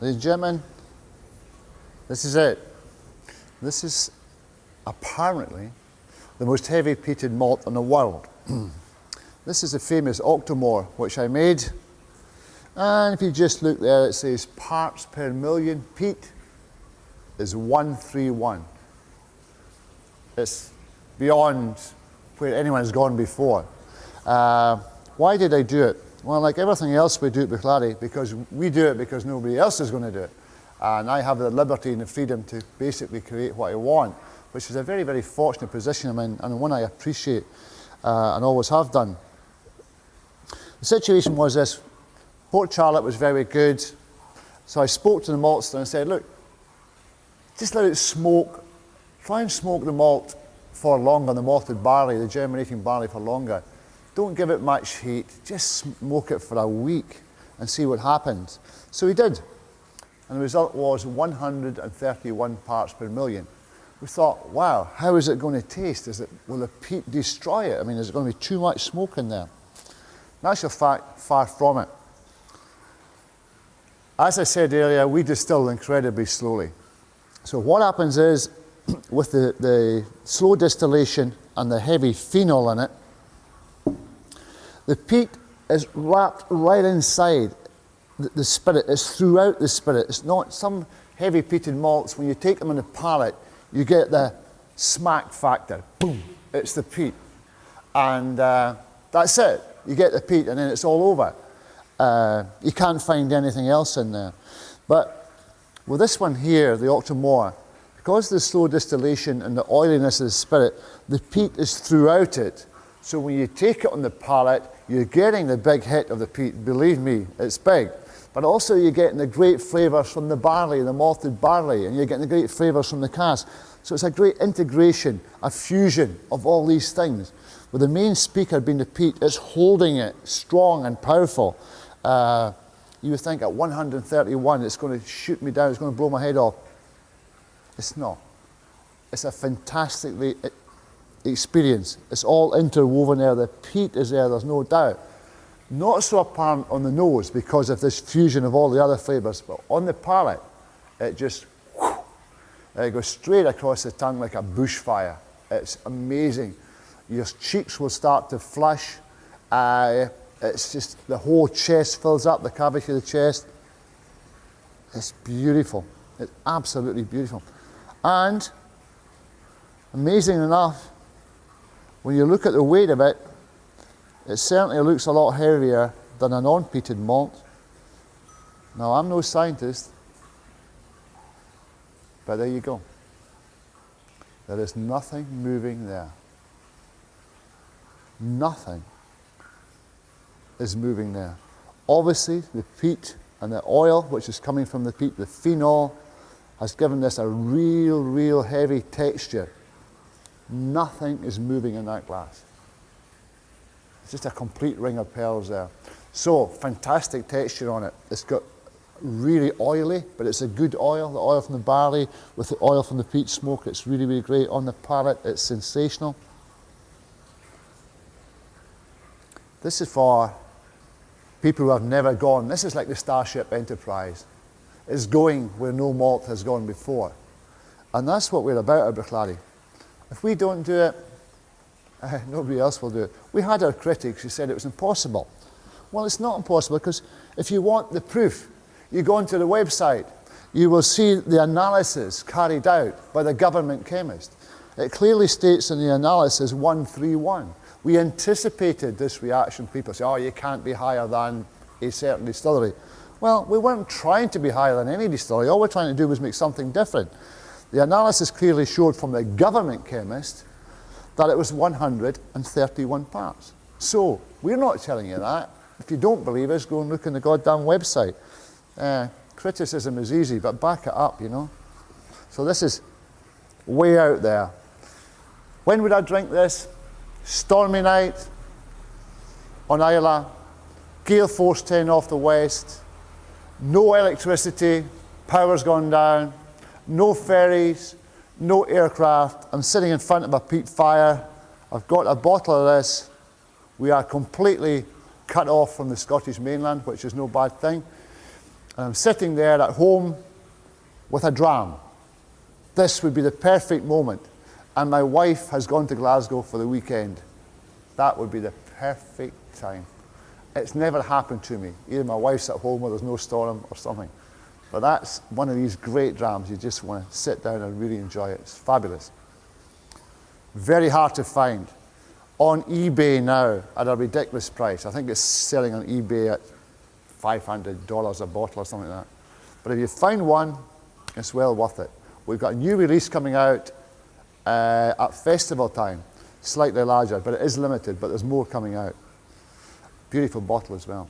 ladies and gentlemen, this is it. This is apparently the most heavy peated malt in the world. This is the famous Octomore, which I made. And if you just look there, it says parts per million. Peat is 131. It's beyond where anyone's gone before. Why did I do it? Well, like everything else we do at Bruichladdich, because we do it because nobody else is going to do it. And I have the liberty and the freedom to basically create what I want, which is a very, very fortunate position I'm in, and one I appreciate and always have done. The situation was this: Port Charlotte was very good, so I spoke to the maltster and said, look, just let it smoke. Try and smoke the malt for longer, the malted barley, the germinating barley for longer. Don't give it much heat, just smoke it for a week and see what happens. So he did, and the result was 131 parts per million. We thought, wow, how is it going to taste? Will the peat destroy it? I mean, is it going to be too much smoke in there? In actual fact, far from it. As I said earlier, we distill incredibly slowly. So what happens is, with the slow distillation and the heavy phenol in it, the peat is wrapped right inside the spirit. It's throughout the spirit. It's not some heavy peated malts, when you take them in the palate, you get the smack factor. Boom, it's the peat. And that's it. You get the peat and then it's all over. You can't find anything else in there. But with this one here, the Octomore, because of the slow distillation and the oiliness of the spirit, the peat is throughout it. So when you take it on the palate, you're getting the big hit of the peat. Believe me, it's big. But also you're getting the great flavours from the barley, the malted barley, and you're getting the great flavours from the cask. So it's a great integration, a fusion of all these things. With the main speaker being the peat, it's holding it strong and powerful. You would think at 131 it's going to shoot me down, it's going to blow my head off. It's not. It's a fantastically experience. It's all interwoven there. The peat is there, there's no doubt. Not so apparent on the nose because of this fusion of all the other flavours, but on the palate, it just it goes straight across the tongue like a bushfire. It's amazing. Your cheeks will start to flush. It's just the whole chest fills up, the cavity of the chest. It's beautiful. It's absolutely beautiful. And amazing enough, when you look at the weight of it, it certainly looks a lot heavier than a non-peated malt. Now, I'm no scientist, but there you go. There is nothing moving there. Nothing is moving there. Obviously, the peat and the oil, which is coming from the peat, the phenol, has given this a real heavy texture. Nothing is moving in that glass. It's just a complete ring of pearls there. So, fantastic texture on it. It's got really oily, but it's a good oil. The oil from the barley with the oil from the peat smoke, it's really great. On the palate, it's sensational. This is for people who have never gone. This is like the Starship Enterprise. It's going where no malt has gone before. And that's what we're about at Bruichladdich. If we don't do it, nobody else will do it. We had our critics who said it was impossible. Well, it's not impossible, because if you want the proof, you go onto the website, you will see the analysis carried out by the government chemist. It clearly states in the analysis 131. We anticipated this reaction. People say, oh, you can't be higher than a certain distillery. Well, we weren't trying to be higher than any distillery. All we're trying to do was make something different. The analysis clearly showed from the government chemist that it was 131 parts. So, we're not telling you that. If you don't believe us, go and look on the goddamn website. Criticism is easy, but back it up, you know. So this is way out there. When would I drink this? Stormy night on Islay, gale force 10 off the west, no electricity, power's gone down, no ferries, no aircraft. I'm sitting in front of a peat fire. I've got a bottle of this. We are completely cut off from the Scottish mainland, which is no bad thing. and I'm sitting there at home with a dram. This would be the perfect moment. And my wife has gone to Glasgow for the weekend. That would be the perfect time. It's never happened to me. Either my wife's at home or there's no storm or something. But that's one of these great drams. You just want to sit down and really enjoy it. It's fabulous. Very hard to find. On eBay now at a ridiculous price. I think it's selling on eBay at $500 a bottle or something like that. But if you find one, it's well worth it. We've got a new release coming out at festival time. Slightly larger, but it is limited, but there's more coming out. Beautiful bottle as well.